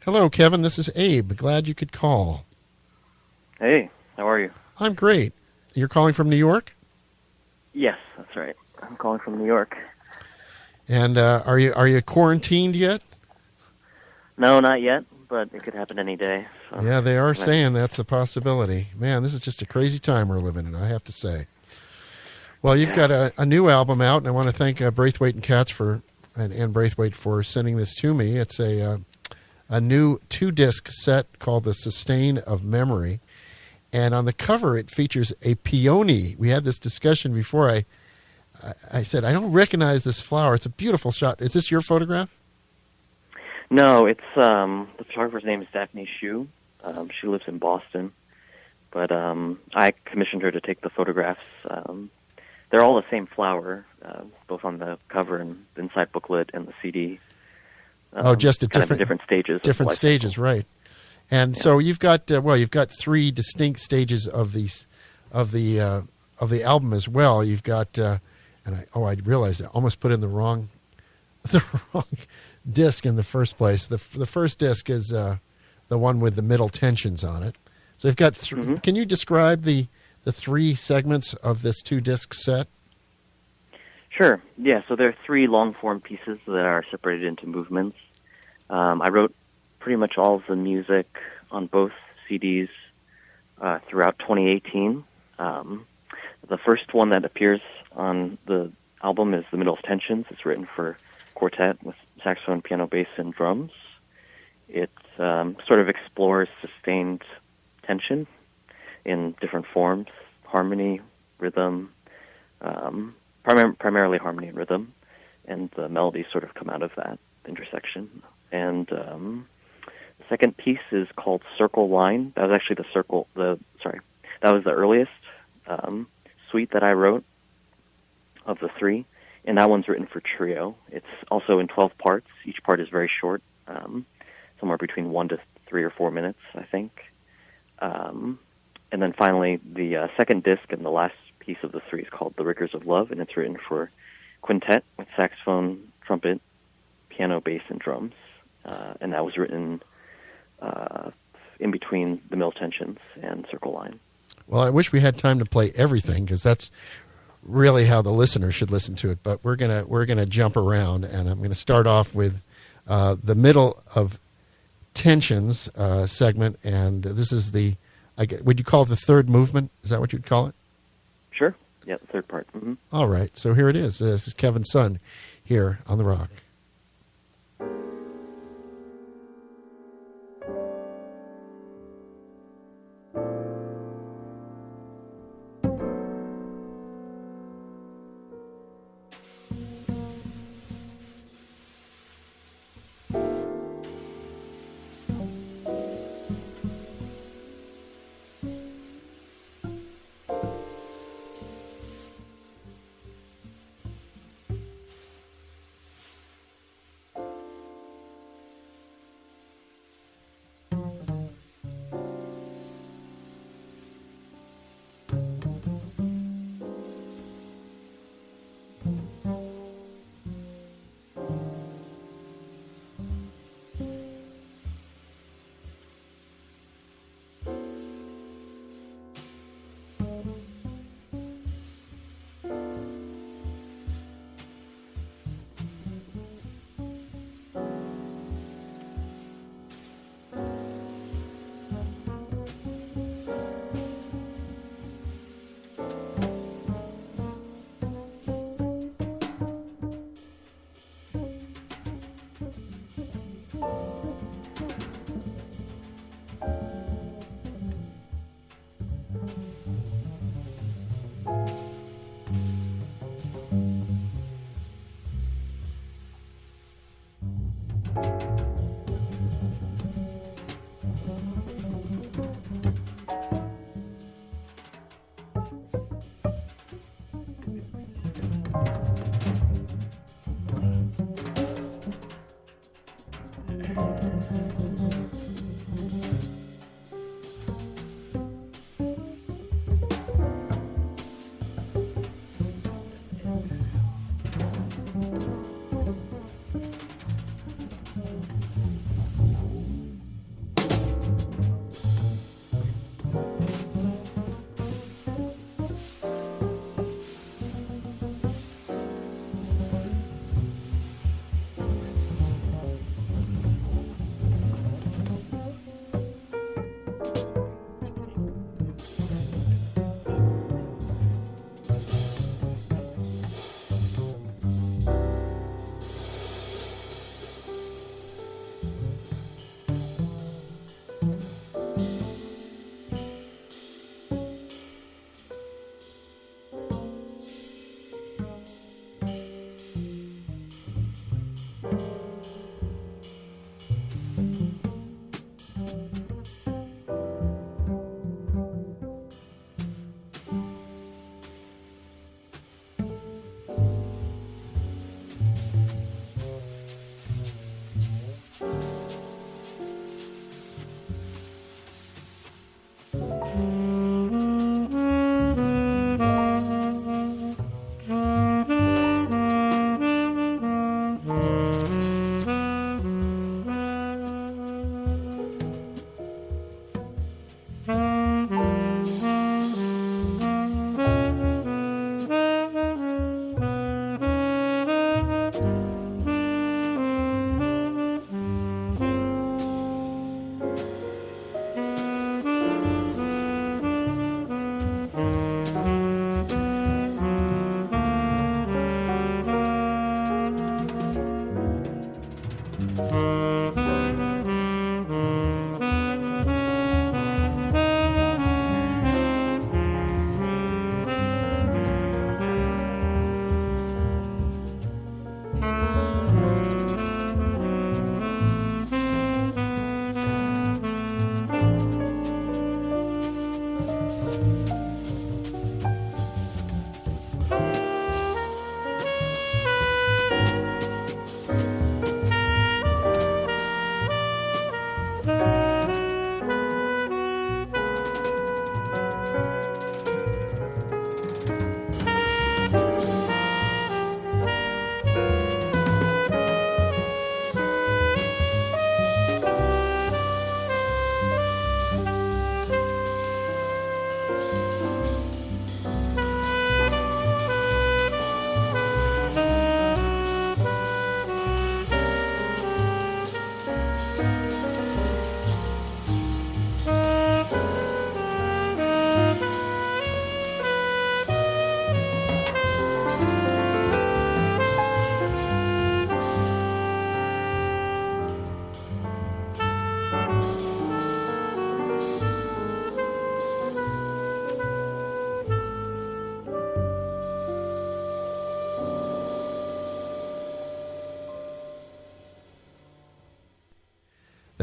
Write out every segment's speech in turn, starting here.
Hello, Kevin. This is Abe. Glad you could call. Hey, how are you? I'm great. You're calling from New York? Yes, that's right. I'm calling from New York. And are you quarantined yet? No, not yet, but it could happen any day. So. Yeah, they are saying that's a possibility. Man, this is just a crazy time we're living in, I have to say. Well, you've got a new album out, and I want to thank Braithwaite and Katz and Braithwaite for sending this to me. It's a new 2-disc set called The Sustain of Memory. And on the cover, it features a peony. We had this discussion before. I said, I don't recognize this flower. It's a beautiful shot. Is this your photograph? No, it's the photographer's name is Daphne Shu. She lives in Boston. But I commissioned her to take the photographs. They're all the same flower, both on the cover and the inside booklet and the CD. Just at different stages. Different stages, right? And so you've got 3 distinct stages of the album as well. You've got I realized I almost put in the wrong disc in the first place. The first disc is the one with the middle tensions on it. So you've got Can you describe the 3 segments of this 2-disc set? Sure. Yeah, so there are 3 long-form pieces that are separated into movements. I wrote pretty much all of the music on both CDs throughout 2018. The first one that appears on the album is The Middle of Tensions. It's written for quartet with saxophone, piano, bass, and drums. It sort of explores sustained tension in different forms, harmony, rhythm, primarily harmony and rhythm, and the melodies sort of come out of that intersection. And the second piece is called Circle Line. That was actually that was the earliest suite that I wrote of the 3, and that one's written for trio. It's also in 12 parts. Each part is very short, somewhere between 1 to 3 or 4 minutes, I think. And then finally, the second disc and the last piece of the 3 is called The Rigors of Love, and it's written for quintet with saxophone, trumpet, piano, bass, and drums. And that was written in between The Middle Tensions and Circle Line. Well, I wish we had time to play everything, because that's really how the listener should listen to it. But we're gonna jump around, and I'm gonna start off with the Middle of Tensions segment, and this is would you call it the third movement? Is that what you'd call it? Sure. Yeah, the third part. Mm-hmm. All right. So here it is. This is Kevin Sun here on The Rock.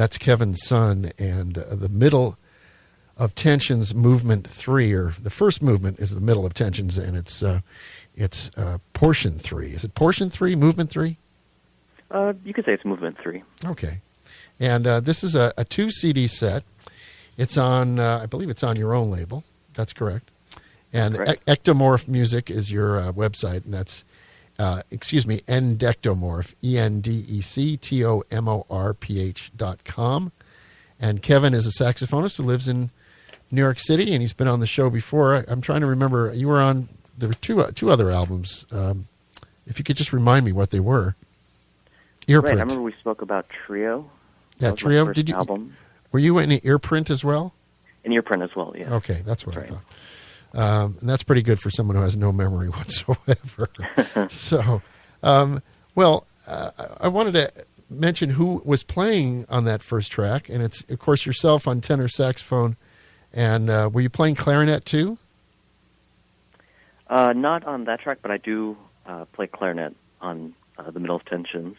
That's Kevin's son, and the middle of tensions movement 3, or the first movement is the middle of tensions, and it's portion 3. Is it portion 3, movement 3? You could say it's movement 3. Okay. And this is a 2 CD set. It's on, I believe it's on your own label. That's correct. And Ectomorph Music is your website, and that's, Endectomorph, ENDECTOMORPH.com. And Kevin is a saxophonist who lives in New York City, and he's been on the show before. I'm trying to remember, you were on, there were two other albums. If you could just remind me what they were. Earprint. Right, I remember we spoke about Trio. Yeah, Trio. Did you? Album. Were you in Earprint as well? In Earprint as well, yeah. Okay, that's what I thought. And that's pretty good for someone who has no memory whatsoever. So, I wanted to mention who was playing on that first track, and it's, of course, yourself on tenor saxophone. And were you playing clarinet too? Not on that track, but I do play clarinet on the middle of tensions.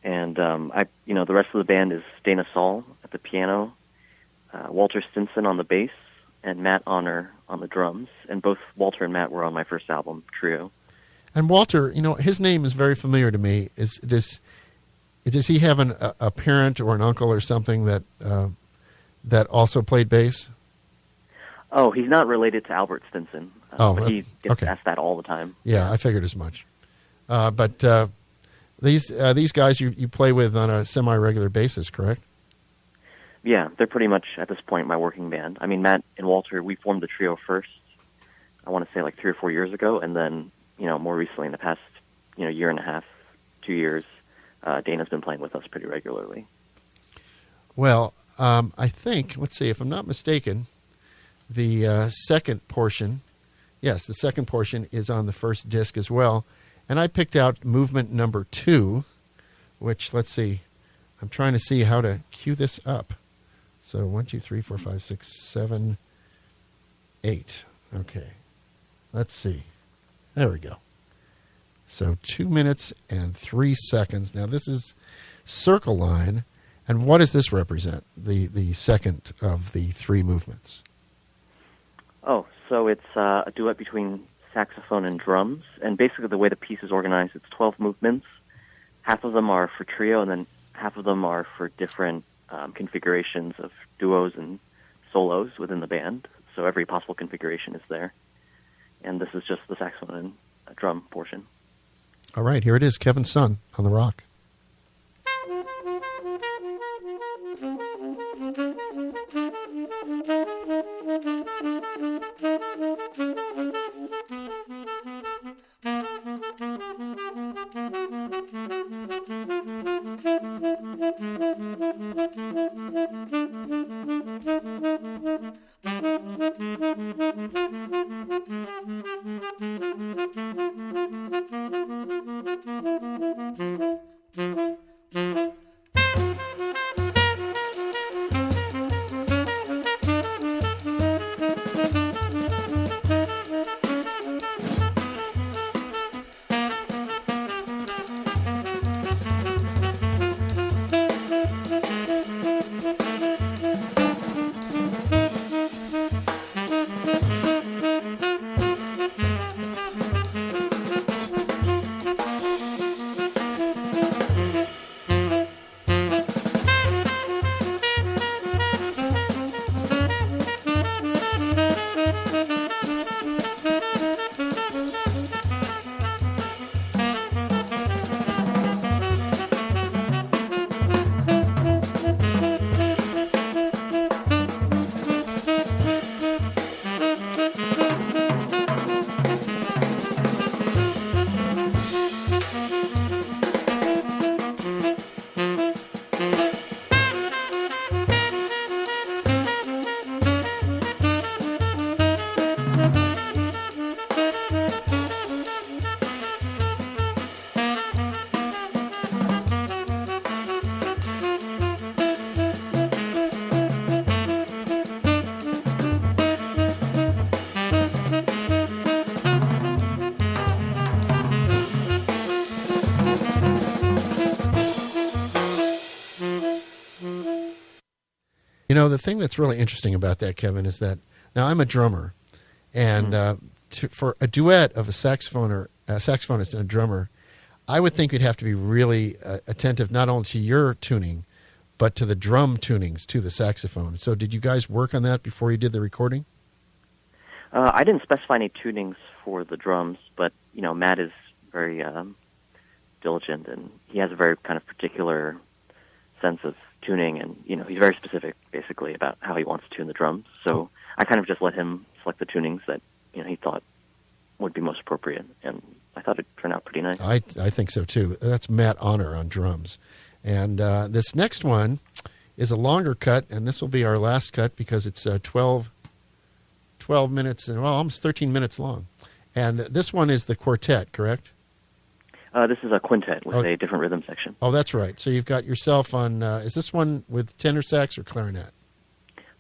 And the rest of the band is Dana Saul at the piano, Walter Stinson on the bass, and Matt Honor on the drums. And both Walter and Matt were on my first album, Trio. And Walter, his name is very familiar to me. Does he have a parent or an uncle or something that also played bass? Oh, he's not related to Albert Stinson. But he gets asked that all the time. Yeah, I figured as much. But these guys you play with on a semi-regular basis, correct? Yeah, they're pretty much, at this point, my working band. I mean, Matt and Walter, we formed the trio first, I want to say like 3 or 4 years ago, and then, more recently, in the past, year and a half, 2 years, Dana's been playing with us pretty regularly. Well, I think, let's see, if I'm not mistaken, the second portion is on the first disc as well. And I picked out movement number 2, which, let's see, I'm trying to see how to cue this up. So 1, 2, 3, 4, 5, 6, 7, 8. Okay. Let's see. There we go. So 2 minutes and 3 seconds. Now this is circle line. And what does this represent, the second of the 3 movements? Oh, so it's a duet between saxophone and drums. And basically the way the piece is organized, it's 12 movements. Half of them are for trio, and then half of them are for different configurations of duos and solos within the band. So every possible configuration is there. And this is just the saxophone and drum portion. All right, here it is, Kevin's son on the rock. You know, the thing that's really interesting about that, Kevin, is that now I'm a drummer, and for a duet of a saxophonist and a drummer, I would think you'd have to be really attentive not only to your tuning, but to the drum tunings to the saxophone. So did you guys work on that before you did the recording? I didn't specify any tunings for the drums, but, you know, Matt is very diligent, and he has a very kind of particular sense of tuning, and, you know, he's very specific, basically, about how he wants to tune the drums. So I kind of just let him select the tunings that, you know, he thought would be most appropriate, and I thought it turned out pretty nice. I think so, too. That's Matt Honor on drums. And this next one is a longer cut, and this will be our last cut because it's 12 minutes, and well, almost 13 minutes long. And this one is the quartet, correct? This is a quintet with a different rhythm section. Oh, that's right. So you've got yourself on, is this one with tenor sax or clarinet?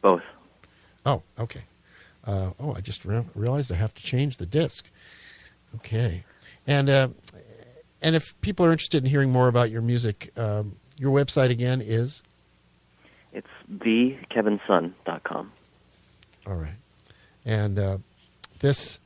Both. Oh, okay. I just realized I have to change the disc. Okay. And if people are interested in hearing more about your music, your website again is? It's thekevinson.com. All right. And this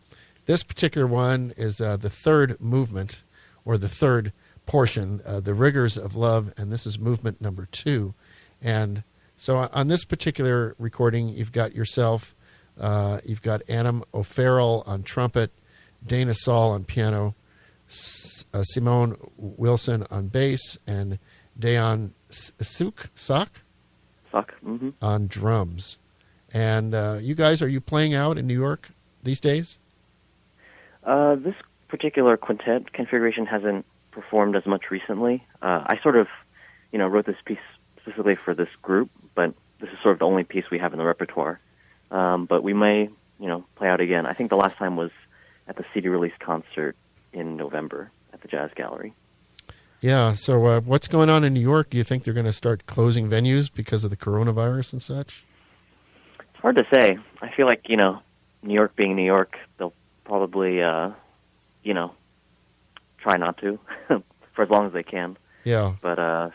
particular one is the third movement, or the third portion, the Rigors of Love, and this is movement number 2. And so on this particular recording, you've got yourself, you've got Adam O'Farrell on trumpet, Dana Saul on piano, Simón Willson on bass, and Dayeon Seok on drums. And you guys, are you playing out in New York these days? This particular quintet configuration hasn't performed as much recently. I sort of, you know, wrote this piece specifically for this group, but this is sort of the only piece we have in the repertoire. But we may, you know, play out again. I think the last time was at the CD release concert in November at the Jazz Gallery. Yeah, so what's going on in New York? Do you think they're going to start closing venues because of the coronavirus and such? It's hard to say. I feel like, you know, New York being New York, they'll probably, you know, try not to for as long as they can. Yeah. But,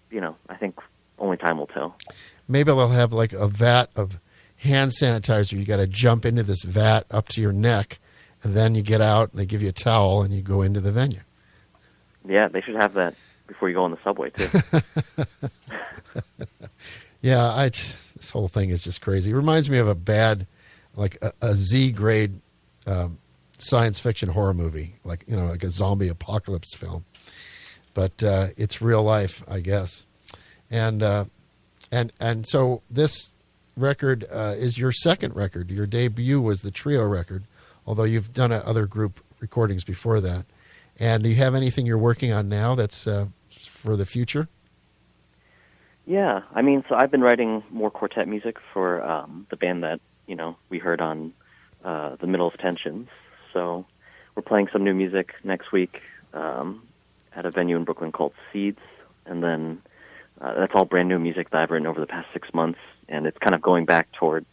you know, I think only time will tell. Maybe they'll have like a vat of hand sanitizer. You got to jump into this vat up to your neck, and then you get out and they give you a towel and you go into the venue. Yeah, they should have that before you go on the subway, too. Yeah, this whole thing is just crazy. It reminds me of a bad, like a Z-grade science fiction horror movie, like, you know, like a zombie apocalypse film. But it's real life, I guess. And so this record is your second record. Your debut was the trio record, although you've done other group recordings before that. And do you have anything you're working on now that's for the future? Yeah, I mean, so I've been writing more quartet music for the band that, you know, we heard on The Middle of Tensions. So we're playing some new music next week at a venue in Brooklyn called Seeds. And then that's all brand new music that I've written over the past 6 months. And it's kind of going back toward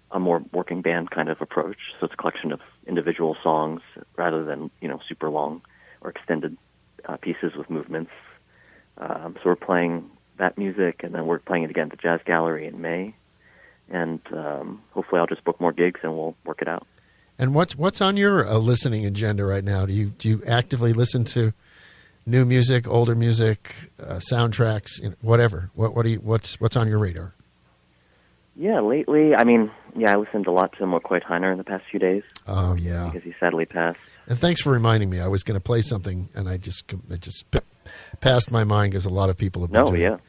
a more working band kind of approach. So it's a collection of individual songs rather than, you know, super long or extended pieces with movements. So we're playing that music, and then we're playing it again at the Jazz Gallery in May. And hopefully I'll just book more gigs and we'll work it out. And what's on your listening agenda right now? Do you actively listen to new music, older music, soundtracks, whatever? What's on your radar? Yeah, lately, I mean, I listened a lot to McCoy Tyner in the past few days. Oh yeah, because he sadly passed. And thanks for reminding me. I was going to play something, and it just passed my mind because a lot of people have been doing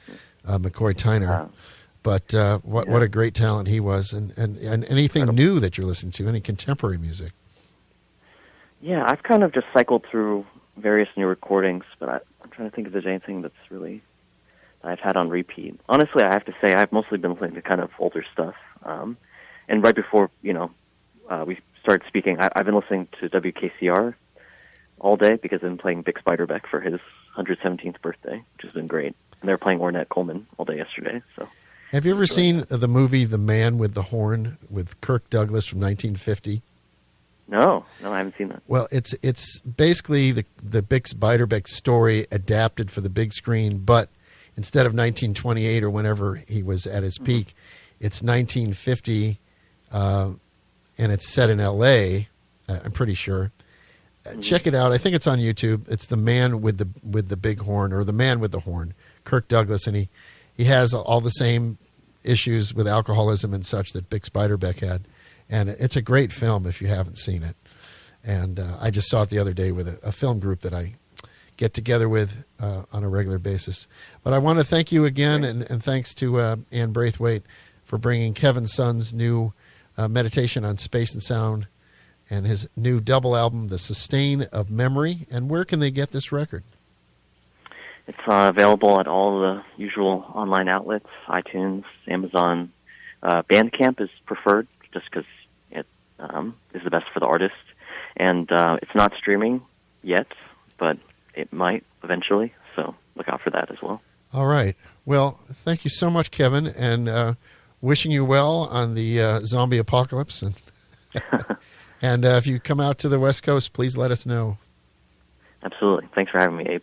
McCoy Tyner. But what a great talent he was, and anything new that you're listening to, any contemporary music. Yeah, I've kind of just cycled through various new recordings, but I'm trying to think if there's anything that's really I've had on repeat. Honestly, I have to say I've mostly been listening to kind of older stuff. And right before, you know, we started speaking, I've been listening to WKCR all day because I've been playing Bix Beiderbecke for his 117th birthday, which has been great. And they were playing Ornette Coleman all day yesterday. So, have you ever seen the movie The Man with the Horn with Kirk Douglas from 1950? No, I haven't seen that. Well, it's basically the Bix Beiderbecke story adapted for the big screen, but instead of 1928 or whenever he was at his peak, It's 1950, and it's set in L.A., I'm pretty sure. Check it out. I think it's on YouTube. It's The Man with the Big Horn, or The Man with the Horn, Kirk Douglas, and he has all the same issues with alcoholism and such that Bix Beiderbecke had. And it's a great film if you haven't seen it. And I just saw it the other day with a film group that I get together with on a regular basis. But I want to thank you again, and thanks to Anne Braithwaite for bringing Kevin Sun's new meditation on space and sound and his new double album, The Sustain of Memory. And where can they get this record? It's available at all the usual online outlets, iTunes, Amazon. Bandcamp is preferred just because it is the best for the artist. And it's not streaming yet, but it might eventually, so look out for that as well. All right. Well, thank you so much, Kevin, and wishing you well on the zombie apocalypse. And and if you come out to the West Coast, please let us know. Absolutely. Thanks for having me, Abe.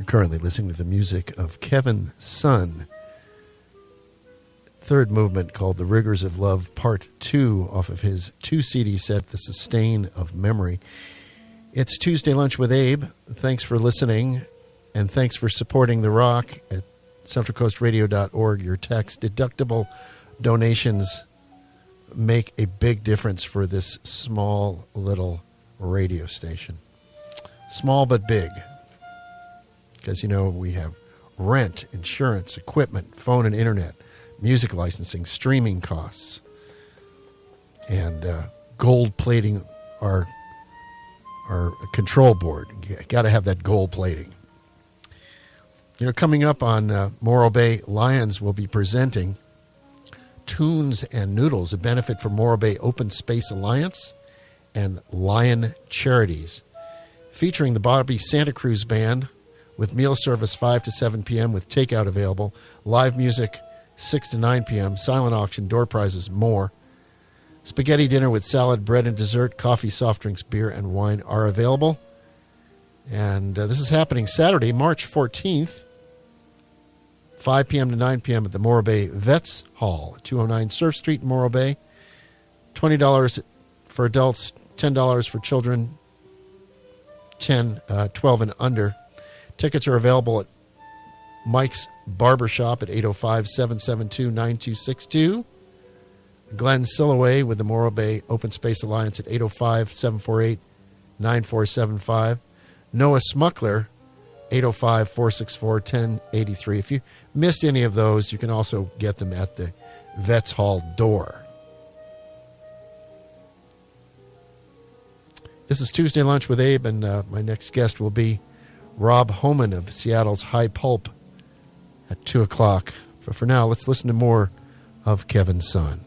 Currently listening to the music of Kevin Sun. Third movement called The Rigors of Love Part 2 off of his 2-CD set, The Sustain of Memory. It's Tuesday Lunch with Abe. Thanks for listening, and thanks for supporting The Rock at centralcoastradio.org. Your tax-deductible donations make a big difference for this small little radio station. Small but big. Because, you know, we have rent, insurance, equipment, phone and internet, music licensing, streaming costs, and gold plating our control board. You got to have that gold plating. You know, coming up on Morro Bay, Lions will be presenting Tunes and Noodles, a benefit for Morro Bay Open Space Alliance and Lion Charities, featuring the Bobby Santa Cruz Band, with meal service 5 to 7 p.m. with takeout available, live music 6 to 9 p.m., silent auction, door prizes, more. Spaghetti dinner with salad, bread, and dessert, coffee, soft drinks, beer, and wine are available. And this is happening Saturday, March 14th, 5 p.m. to 9 p.m. at the Morro Bay Vets Hall, 209 Surf Street in Morro Bay. $20 for adults, $10 for children, 12 and under. Tickets are available at Mike's Barbershop at 805-772-9262. Glenn Silloway with the Morro Bay Open Space Alliance at 805-748-9475. Noah Smuckler, 805-464-1083. If you missed any of those, you can also get them at the Vets Hall door. This is Tuesday Lunch with Abe, and my next guest will be Rob Homan of Seattle's High Pulp at 2 o'clock. But for now, let's listen to more of Kevin Sun.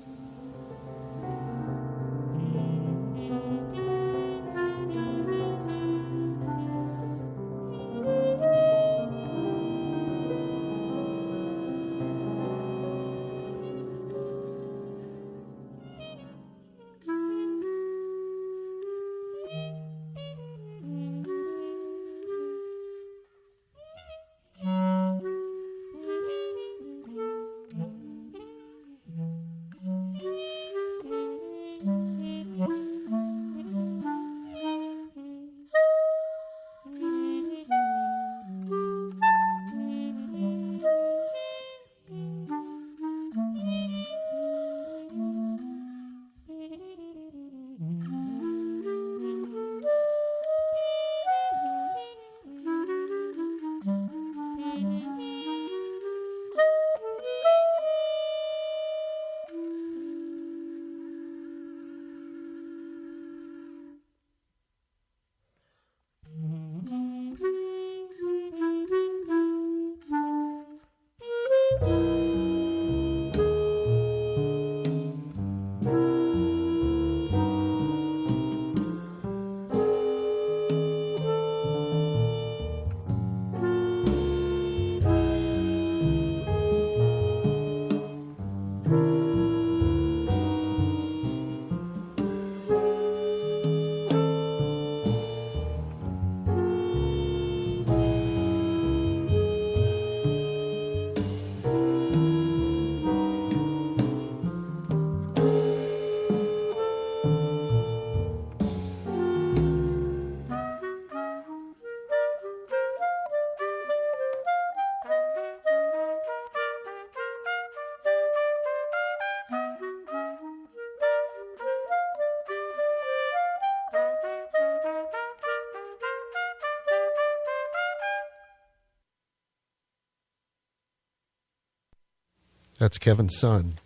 That's Kevin's son.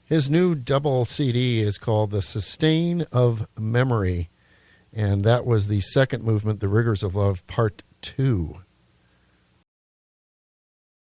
His new double CD is called The Sustain of Memory, and that was the second movement, The Rigors of Love, Part 2.